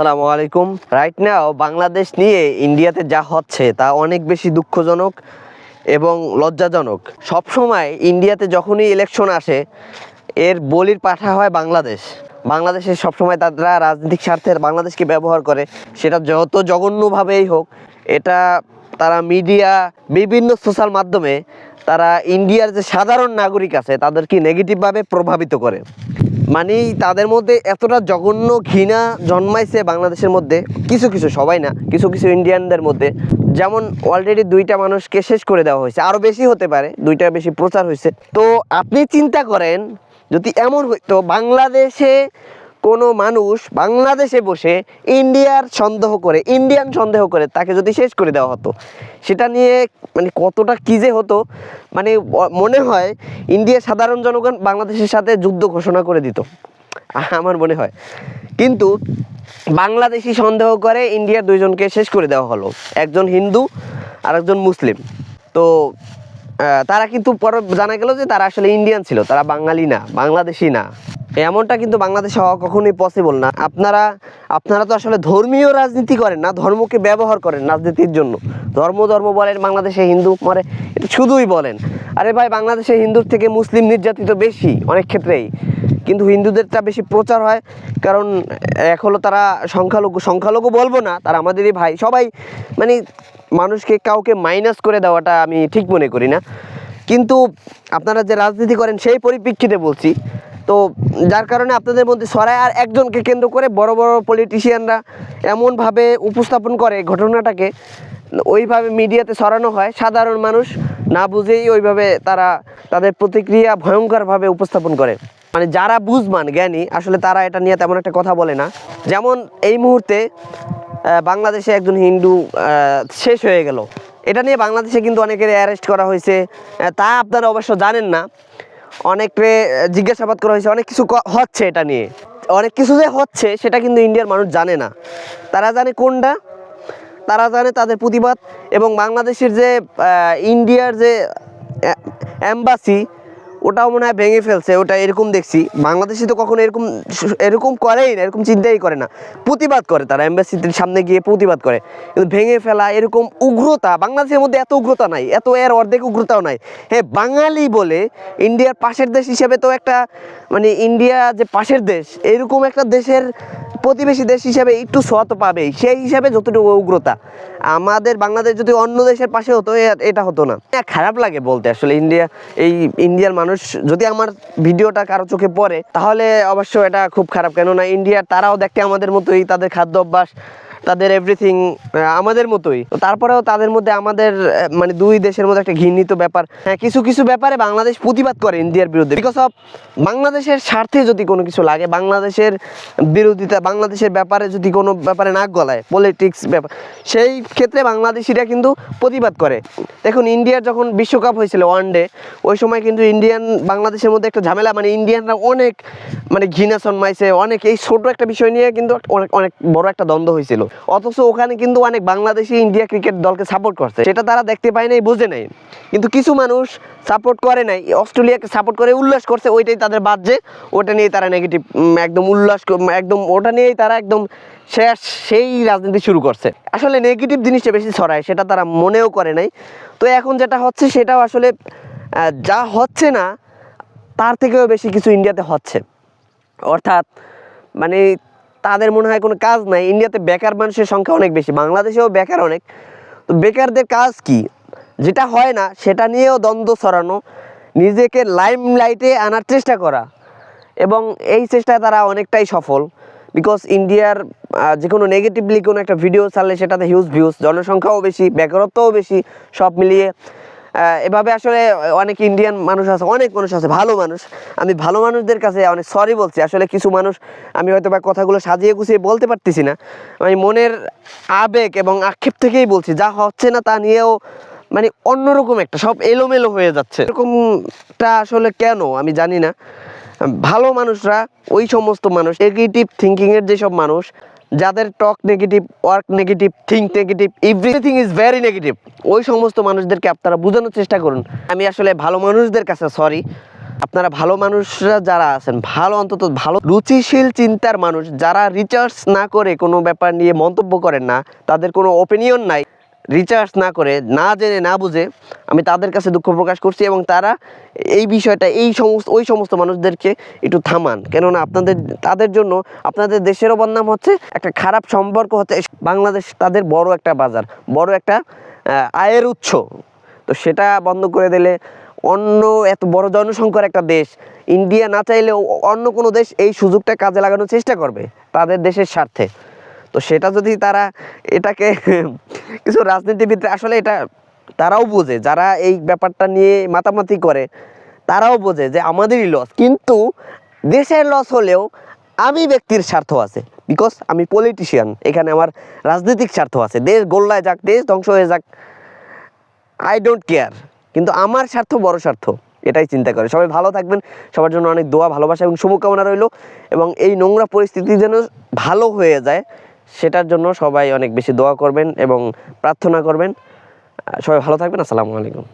আসসালামু আলাইকুম। Right now Bangladesh নিয়ে ইন্ডিয়াতে যা হচ্ছে তা অনেক বেশি দুঃখজনক এবং লজ্জাজনক। সবসময় ইন্ডিয়াতে যখনই ইলেকশন আসে এর বলির পাঠা হয় বাংলাদেশ। বাংলাদেশে সবসময় তারা রাজনৈতিক স্বার্থে বাংলাদেশকে ব্যবহার করে, সেটা যত জঘন্যভাবেই হোক। এটা তারা মিডিয়া, বিভিন্ন সোশ্যাল মাধ্যমে তারা ইন্ডিয়ার যে সাধারণ নাগরিক আছে তাদেরকে নেগেটিভভাবে প্রভাবিত করে। মানে তাদের মধ্যে এতটা জঘন্য ঘৃণা জন্মাইছে বাংলাদেশের মধ্যে, কিছু কিছু, সবাই না, কিছু কিছু ইন্ডিয়ানদের মধ্যে। যেমন অলরেডি 2টা মানুষকে শেষ করে দেওয়া হয়েছে, আরও বেশি হতে পারে, 2টা বেশি প্রচার হয়েছে। তো আপনি চিন্তা করেন, যদি এমন হইতো বাংলাদেশে কোনো মানুষ বাংলাদেশে বসে ইন্ডিয়ান সন্দেহ করে তাকে যদি শেষ করে দেওয়া হতো, সেটা নিয়ে মানে কতটা কী যে হতো। মানে মনে হয় ইন্ডিয়ার সাধারণ জনগণ বাংলাদেশের সাথে যুদ্ধ ঘোষণা করে দিত, আমার মনে হয়। কিন্তু বাংলাদেশি সন্দেহ করে ইন্ডিয়ার 2জনকে শেষ করে দেওয়া হলো, একজন হিন্দু আর একজন মুসলিম। তো তারা কিন্তু পরে জানা গেল যে তারা আসলে ইন্ডিয়ান ছিল, তারা বাঙালি না, বাংলাদেশি না। এমনটা কিন্তু বাংলাদেশে হওয়া কখনোই পসিবল না। আপনারা তো আসলে ধর্মীয় রাজনীতি করেন না, ধর্মকে ব্যবহার করেন রাজনীতির জন্য। ধর্ম বলেন, বাংলাদেশে হিন্দু মরে, এটা শুধুই বলেন। আরে ভাই, বাংলাদেশে হিন্দুর থেকে মুসলিম নির্যাতিত বেশি অনেক ক্ষেত্রেই, কিন্তু হিন্দুদেরটা বেশি প্রচার হয়। কারণ এক হলো তারা সংখ্যালঘু বলবো না, তারা আমাদেরই ভাই। সবাই মানে মানুষকে কাউকে মাইনাস করে দেওয়াটা আমি ঠিক মনে করি না। কিন্তু আপনারা যে রাজনীতি করেন সেই পরিপ্রেক্ষিতে বলছি। তো যার কারণে আপনাদের মধ্যে ছড়ায়, আর একজনকে কেন্দ্র করে বড় বড় পলিটিশিয়ানরা এমনভাবে উপস্থাপন করে ঘটনাটাকে, ওইভাবে মিডিয়াতে ছড়ানো হয়, সাধারণ মানুষ না বুঝেই ওইভাবে তারা তাদের প্রতিক্রিয়া ভয়ঙ্করভাবে উপস্থাপন করে। মানে যারা বুঝবান, জ্ঞানী, আসলে তারা এটা নিয়ে তেমন একটা কথা বলে না। যেমন এই মুহূর্তে বাংলাদেশে একজন হিন্দু শেষ হয়ে গেল, এটা নিয়ে বাংলাদেশে কিন্তু অনেকের অ্যারেস্ট করা হয়েছে, তা আপনারা অবশ্য জানেন না। অনেকে জিজ্ঞাসাবাদ করা হয়েছে, অনেক কিছু হচ্ছে, এটা নিয়ে অনেক কিছু যে হচ্ছে সেটা কিন্তু ইন্ডিয়ার মানুষ জানে না। তারা জানে কোনটা, তারা জানে তাদের প্রতিবাদ এবং বাংলাদেশের যে ইন্ডিয়ার যে এম্বাসি, ওটাও মনে হয় ভেঙে ফেলছে। ওটা এরকম দেখছি, বাংলাদেশে তো কখনো এরকম করেই না, এরকম চিন্তাই করে না। প্রতিবাদ করে তারা, এম্বাসির সামনে গিয়ে প্রতিবাদ করে। কিন্তু ভেঙে ফেলা, এরকম উগ্রতা বাংলাদেশের মধ্যে এত উগ্রতা নাই, এর অর্ধেক উগ্রতাও নাই। হ্যাঁ, বাঙালি বলে ইন্ডিয়ার পাশের দেশ হিসেবে তো একটা, মানে ইন্ডিয়া যে পাশের দেশ, এরকম একটা দেশের প্রতিবেশী দেশ হিসাবে একটু ছোঁয়া পাবেই, সেই হিসাবে যতটুকু উগ্রতা। আমাদের বাংলাদেশ যদি অন্য দেশের পাশে হতো, এটা হতো না। খারাপ লাগে বলতে আসলে। ইন্ডিয়ার মানুষ যদি আমার ভিডিওটা কারো চোখে পড়ে, তাহলে অবশ্য এটা খুব খারাপ। কেননা ইন্ডিয়ার তারাও দেখতে আমাদের মতোই, তাদের খাদ্য অভ্যাস, তাদের এভরিথিং আমাদের মতোই। তো তারপরেও তাদের মধ্যে আমাদের মানে 2 দেশের মধ্যে একটা ঘৃণিত ব্যাপার। হ্যাঁ, কিছু কিছু ব্যাপারে বাংলাদেশ প্রতিবাদ করে ইন্ডিয়ার বিরুদ্ধে, বিকজ অফ বাংলাদেশের স্বার্থে যদি কোনো কিছু লাগে, বাংলাদেশের বিরোধিতা, বাংলাদেশের ব্যাপারে যদি কোনো ব্যাপারে নাক গলায়, পলিটিক্স ব্যাপার, সেই ক্ষেত্রে বাংলাদেশিরা কিন্তু প্রতিবাদ করে। দেখুন, ইন্ডিয়ার যখন বিশ্বকাপ হয়েছিল ওয়ানডে, ওই সময় কিন্তু বাংলাদেশের মধ্যে একটা ঝামেলা, মানে ইন্ডিয়ানরা অনেক মানে ঘৃণা জন্মাইছে, অনেক এই ছোট একটা বিষয় নিয়ে কিন্তু অনেক বড় একটা দ্বন্দ্ব হয়েছিল। অথচ ওখানে কিন্তু অনেক বাংলাদেশি ইন্ডিয়া ক্রিকেট দলকে সাপোর্ট করছে, সেটা তারা দেখতে পায় নাই, বোঝে নাই। কিন্তু কিছু মানুষ সাপোর্ট করে নাই, অস্ট্রেলিয়াকে সাপোর্ট করে উল্লাস করছে, ওইটাই তাদের বাজে, ওটা নিয়ে তারা নেগেটিভ একদম উল্লাস, একদম ওটা নিয়েই তারা একদম সেই রাজনীতি শুরু করছে। আসলে নেগেটিভ জিনিসটা বেশি ছড়ায়, সেটা তারা মনেও করে নাই। তো এখন যেটা হচ্ছে সেটাও আসলে যা হচ্ছে না তার থেকেও বেশি কিছু ইন্ডিয়াতে হচ্ছে। অর্থাৎ মানে তাদের মনে হয় কোনো কাজ নাই। ইন্ডিয়াতে বেকার মানুষের সংখ্যা অনেক বেশি, বাংলাদেশেও বেকার অনেক। তো বেকারদের কাজ কি, যেটা হয় না সেটা নিয়েও দ্বন্দ্ব ছড়ানো, নিজেকে লাইমলাইটে আনার চেষ্টা করা, এবং এই চেষ্টায় তারা অনেকটাই সফল। বিকজ ইন্ডিয়ার যে কোনো নেগেটিভলি কোনো একটা ভিডিও ছাড়লে সেটাতে হিউজ ভিউজ, জনসংখ্যাও বেশি, বেকারত্বও বেশি, সব মিলিয়ে এভাবে আসলে অনেক ইন্ডিয়ান মানুষ আছে, অনেক মানুষ আছে ভালো মানুষ। আমি ভালো মানুষদের কাছে অনেক সরি বলছি। আসলে কিছু মানুষ আমি হয়তো বা কথাগুলো সাজিয়ে গুছিয়ে বলতে পারতেছি না, আমি মনের আবেগ এবং আক্ষেপ থেকেই বলছি। যা হচ্ছে না তা নিয়েও মানে অন্যরকম একটা সব এলোমেলো হয়ে যাচ্ছে। এরকমটা আসলে কেন আমি জানি না। ভালো মানুষরা, ওই সমস্ত মানুষ, নেগেটিভ থিঙ্কিংয়ের যেসব মানুষ, যাদের talk negative, work negative, think negative, everything is very negative, ওই সমস্ত মানুষদেরকে আপনারা বোঝানোর চেষ্টা করুন। আমি আসলে ভালো মানুষদের কাছে সরি, আপনারা ভালো মানুষরা যারা আছেন, ভালো অন্তত ভালো রুচিশীল চিন্তার মানুষ যারা রিসার্চ না করে কোনো ব্যাপার নিয়ে মন্তব্য করেন না, তাদের কোনো ওপিনিয়ন নাই, রিসার্চ না করে, না জেনে না বুঝে, আমি তাদের কাছে দুঃখ প্রকাশ করছি। এবং তারা এই বিষয়টা ওই সমস্ত মানুষদেরকে একটু থামান, কেননা তাদের জন্য আপনাদের দেশেরও বদনাম হচ্ছে, একটা খারাপ সম্পর্ক হচ্ছে। বাংলাদেশ তাদের বড় একটা বাজার, বড় একটা আয়ের উৎস। তো সেটা বন্ধ করে দিলে অন্য এত বড় জনসংখ্যার একটা দেশ ইন্ডিয়া না চাইলেও অন্য কোনো দেশ এই সুযোগটা কাজে লাগানোর চেষ্টা করবে তাদের দেশের স্বার্থে। তো সেটা যদি তারা এটাকে কিছু রাজনীতিবিদ আসলে এটা তারাও বোঝে, যারা এই ব্যাপারটা নিয়ে মাতামাতি করে তারাও বোঝে যে আমাদেরই লস, কিন্তু দেশের লস হলেও আমি ব্যক্তির স্বার্থ আছে, বিকজ আমি পলিটিশিয়ান, এখানে আমার রাজনৈতিক স্বার্থ আছে। দেশ গোল্লায় যাক, দেশ ধ্বংস হয়ে যাক, আই ডোন্ট কেয়ার, কিন্তু আমার স্বার্থ বড় স্বার্থ, এটাই চিন্তা করে। সবাই ভালো থাকবেন, সবার জন্য অনেক দোয়া, ভালোবাসা এবং শুভকামনা রইল। এবং এই নোংরা পরিস্থিতি যেন ভালো হয়ে যায় সেটার জন্য সবাই অনেক বেশি দোয়া করবেন এবং প্রার্থনা করবেন। সবাই ভালো থাকবেন। আসসালামু আলাইকুম।